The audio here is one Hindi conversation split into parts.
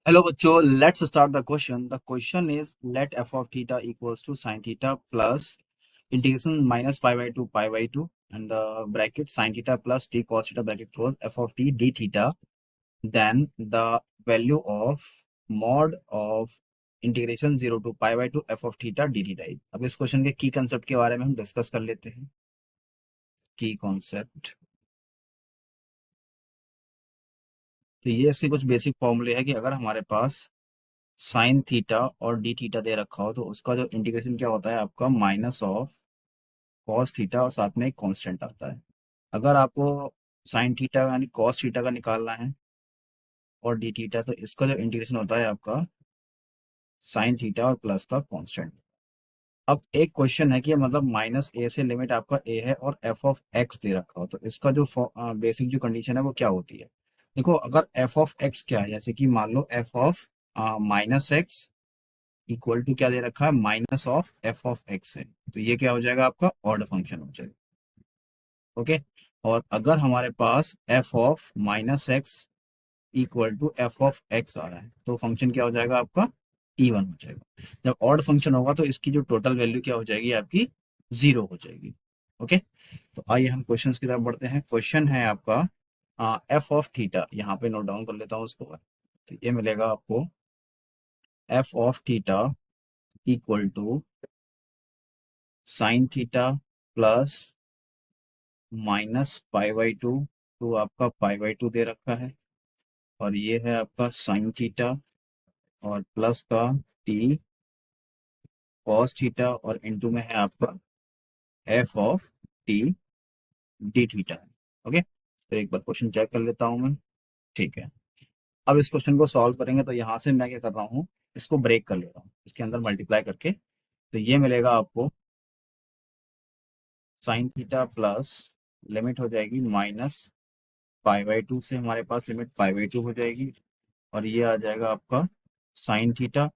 Hello बच्चों, let's start the question. The question is let f of theta equals to sin theta plus integration minus pi by 2 and the bracket sin theta plus t cos theta bracket close f of t d theta. Then the value of mod of integration 0 to pi by 2 f of theta d theta. अब इस क्वेश्चन के की कंसेप्ट के बारे में हम डिस्कस कर लेते हैं. की कॉन्सेप्ट, तो ये इसके कुछ बेसिक फॉर्मूले है कि अगर हमारे पास साइन थीटा और डी थीटा दे रखा हो तो उसका जो इंटीग्रेशन क्या होता है आपका माइनस ऑफ कॉस थीटा और साथ में एक कांस्टेंट आता है. अगर आपको साइन थीटा यानी कॉस थीटा का निकालना है और डी थीटा, तो इसका जो इंटीग्रेशन होता है आपका साइन थीटा और प्लस का कांस्टेंट. अब एक क्वेश्चन है कि मतलब माइनस ए से लिमिट आपका ए है और एफ ऑफ एक्स दे रखा हो तो इसका जो बेसिक जो कंडीशन है वो क्या होती है. देखो, अगर एफ ऑफ एक्स क्या है, जैसे कि मान लो f of minus x equal to क्या दे रखा है, minus of f of x है, तो ये क्या हो जाएगा आपका ऑड फंक्शन हो जाएगा. ओके. और अगर हमारे पास f of minus x equal to f of x आ रहा है तो फंक्शन क्या हो जाएगा आपका इवन हो जाएगा. जब ऑड फंक्शन होगा तो इसकी जो टोटल वैल्यू क्या हो जाएगी आपकी जीरो हो जाएगी. ओके. तो आइए हम क्वेश्चन की तरफ बढ़ते हैं. क्वेश्चन है आपका एफ ऑफ थीटा, यहाँ पे नोट डाउन कर लेता हूँ उसको. तो ये मिलेगा आपको f of theta equal to sine theta plus -π/2 तो आपका π/2 दे रखा है और ये है आपका साइन थीटा और प्लस का टी कॉस थीटा और इनटू में है आपका F of T D theta. Okay. तो एक बार क्वेश्चन चेक कर लेता हूं मैं. ठीक है. अब इस क्वेश्चन को सॉल्व करेंगे तो यहाँ से मैं क्या कर रहा हूँ, इसको ब्रेक कर ले रहा हूँ इसके अंदर मल्टीप्लाई करके. तो ये मिलेगा आपको साइन थीटा प्लस लिमिट हो जाएगी -π/2 से हमारे पास लिमिट π/2 हो जाएगी और ये आ जाएगा आपका साइन थीटा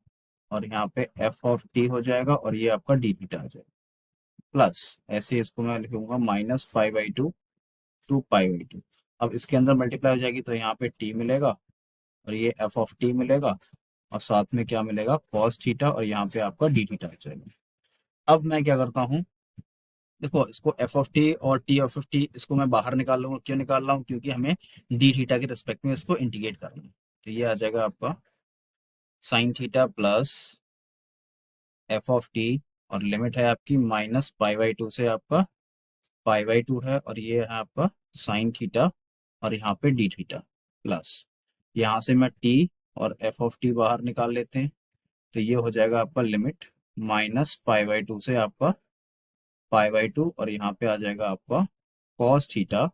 और यहाँ पे एफ ऑफ टी हो जाएगा और ये आपका डी थीटा हो जाएगा प्लस ऐसे इसको मैं लिखूंगा -π/2 टू π/2. अब इसके अंदर मल्टीप्लाई हो जाएगी तो यहाँ पे टी मिलेगा और ये एफ ऑफ टी मिलेगा और साथ में क्या मिलेगा कॉस थीटा और यहाँ पे आपका डी थीटा हो जाएगा. अब मैं क्या करता हूँ, देखो इसको एफ ऑफ टी और टी एफ ऑफ टी इसको मैं बाहर निकाल लूंगा. क्यों निकाल रहा हूँ, क्योंकि हमें डी थीटा के रिस्पेक्ट में इसको इंटीग्रेट करना है. तो ये आ जाएगा आपका sine theta plus F of T और लिमिट है आपकी -π/2 से आपका π/2 है और ये है आपका साइन थीटा और यहाँ पे डी थीटा प्लस यहाँ से मैं टी और एफ ऑफ टी बाहर निकाल लेते हैं. तो ये हो जाएगा आपका लिमिट -π/2 से आपका π/2 और यहाँ पे आ जाएगा आपका कॉस थीटा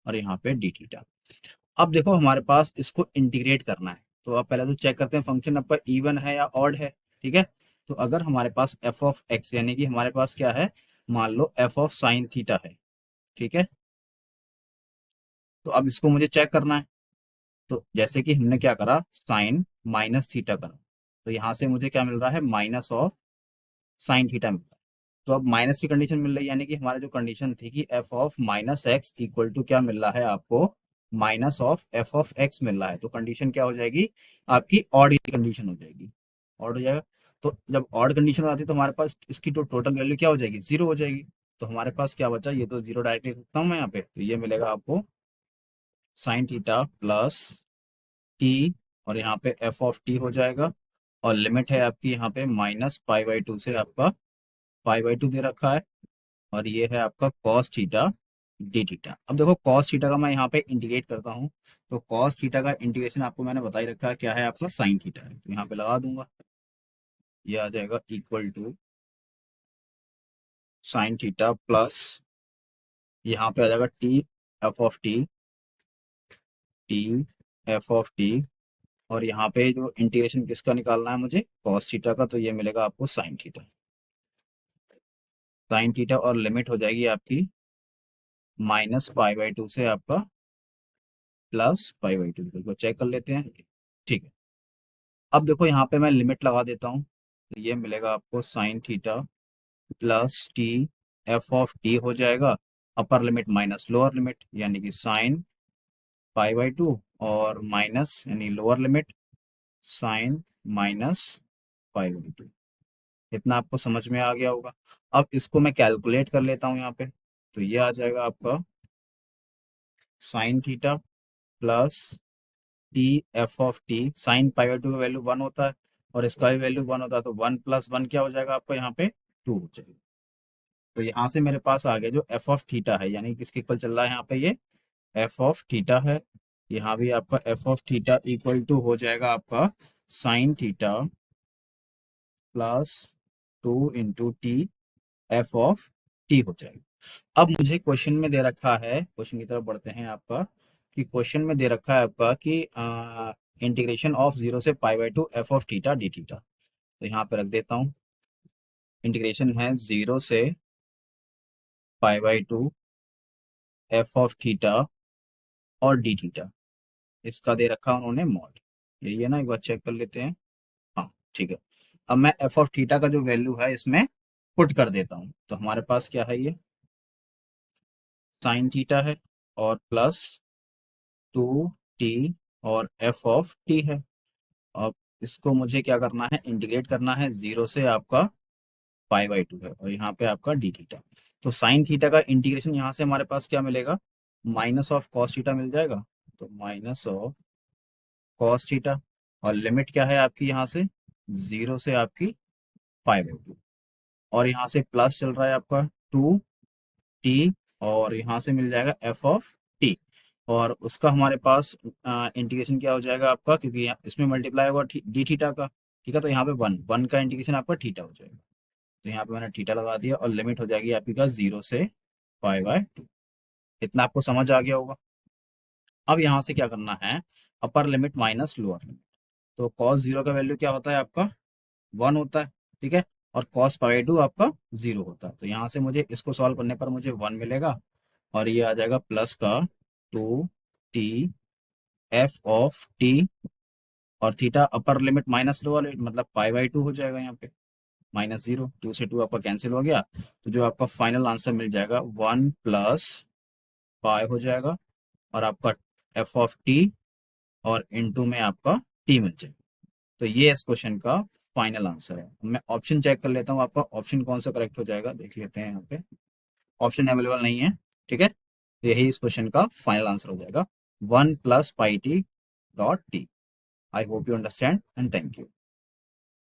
और यहाँ पे डी थीटा. अब देखो हमारे पास इसको इंटीग्रेट करना है तो आप पहले तो चेक करते हैं फंक्शन आपका इवन है या ऑड है. ठीक है. तो अगर हमारे पास एफ ऑफ एक्स यानी कि हमारे पास क्या है, मान लो एफ ऑफ साइन थीटा है. ठीक है. तो अब इसको मुझे चेक करना है. तो जैसे कि हमने क्या करा, साइन माइनस थीटा करा तो यहाँ से मुझे क्या मिल रहा है, माइनस ऑफ साइन थीटा मिल रहा है. तो अब माइनस की कंडीशन मिल रही है यानी कि हमारी जो कंडीशन थी कि f of minus x equal to क्या मिल रहा है आपको, minus of f of x मिल रहा है. तो कंडीशन क्या हो जाएगी आपकी, ऑड की कंडीशन हो जाएगी. ऑड हो जाएगा. तो जब ऑड कंडीशन आती है तो हमारे पास इसकी तो टोटल वैल्यू क्या हो जाएगी, जीरो हो जाएगी. तो हमारे पास क्या बचा, ये तो जीरो डायरेक्ट लिख सकता हूँ मैं यहाँ पे. तो ये मिलेगा आपको साइन थीटा प्लस टी और यहाँ पे एफ ऑफ टी हो जाएगा और लिमिट है आपकी यहाँ पे -π/2 से आपका π/2 दे रखा है और ये है आपका कॉस थीटा डी थीटा. अब देखो कॉस थीटा का मैं यहाँ पे इंटीग्रेट करता हूँ. तो कॉस थीटा का इंटीग्रेशन आपको मैंने बता ही रखा है क्या है आपका, साइन थीटा है. तो यहाँ पे लगा दूंगा, ये आ जाएगा equal to sine theta plus यहाँ पे आ जाएगा T F of T F of T और यहाँ पे जो इंटीग्रेशन किसका निकालना है मुझे, कॉस थीटा का. तो ये मिलेगा आपको साइन थीटा और लिमिट हो जाएगी आपकी -π/2 से आपका +π/2. बिल्कुल चेक कर लेते हैं. ठीक है. अब देखो यहाँ पे मैं लिमिट लगा देता हूँ. तो ये मिलेगा आपको sine theta plus T F of T हो जाएगा, upper limit minus lower limit यानी कि साइन π/2 और माइनस यानी lower limit sine minus pi by two. इतना आपको समझ में आ गया होगा। अब इसको मैं कैलकुलेट कर लेता हूँ यहाँ पे। तो ये आ जाएगा आपका sine theta plus T F of T. Sine pi by to का वैल्यू 1 होता है और इसका भी वैल्यू 1 होता है, तो 1 + 1 क्या हो जाएगा आपका यहाँ पे 2 हो जाएगा। तो यहाँ से मेरे पास आ गया जो एफ ऑफ थीटा है, यानी किसके इक्वल चल रहा है यहाँ पे, ये एफ ऑफ थीटा है। यहाँ भी आपका F of theta equal to हो जाएगा आपका sine theta plus 2 × T F of T हो जाएगा। अब मुझे क्वेश्चन में दे रखा है, क्वेश्चन की तरफ बढ़ते हैं आपका, कि क्वेश्चन में दे रखा है आपका कि इंटीग्रेशन ऑफ 0 से पाई by to f of theta D theta. तो यहाँ पे रख देता हूँ, इंटीग्रेशन है 0 से पाई by to f of theta और डी थीटा। इसका दे रखा उन्होंने मॉड, यही है ना, एक बार चेक कर लेते हैं। हाँ ठीक है। अब मैं एफ ऑफ थीटा का जो वैल्यू है इसमें पुट कर देता हूँ। तो हमारे पास क्या है, ये साइन थीटा है और प्लस 2 टी और एफ ऑफ टी है। अब इसको मुझे क्या करना है, इंटीग्रेट करना है। 0 से आपका पाई बाई टू है और यहाँ पे आपका डी थीटा। तो साइन थीटा का इंटीग्रेशन यहाँ से हमारे पास क्या मिलेगा, माइनस ऑफ कॉस थीटा मिल जाएगा। तो माइनस ऑफ कॉस थीटा, और लिमिट क्या है आपकी यहाँ से, 0 से आपकी पाई बाई टू, और यहाँ से प्लस चल रहा है आपका 2 टी, और यहाँ से मिल जाएगा एफ ऑफ टी। और उसका हमारे पास इंटीग्रेशन क्या हो जाएगा आपका, क्योंकि इसमें मल्टीप्लाई होगा डी थीटा का, ठीक है। तो यहाँ पे 1 का इंटीग्रेशन आपका थीटा हो जाएगा। तो यहाँ पे मैंने थीटा लगा दिया और लिमिट हो जाएगी आपकी का 0 से पाई बाय टू। इतना आपको समझ आ गया होगा। अब यहाँ से क्या करना है, अपर लिमिट माइनस लोअर लिमिट। तो कॉस 0 का वैल्यू क्या होता है आपका, 1 होता है, ठीक है। और कॉस पाई टू आपका 0 होता है। तो यहाँ से मुझे इसको सॉल्व करने पर मुझे 1 मिलेगा, और ये आ जाएगा प्लस का 2 टी एफ ऑफ टी, और थीटा अपर लिमिट माइनस लोअर लिमिट, मतलब पाई बाई टू हो जाएगा यहाँ पे, -0, 2 से 2 आपका कैंसिल हो गया। तो जो आपका फाइनल आंसर मिल जाएगा 1 + पाई हो जाएगा, और आपका एफ ऑफ टी, और इनटू में आपका टी मिल जाएगा। तो ये इस क्वेश्चन का फाइनल आंसर है। मैं ऑप्शन चेक कर लेता हूँ, आपका ऑप्शन कौन सा करेक्ट हो जाएगा, देख लेते हैं। यहाँ पे ऑप्शन अवेलेबल नहीं है, ठीक है। तो यही इस क्वेश्चन का फाइनल आंसर हो जाएगा, 1 + pi t dot t. I hope you understand and thank you.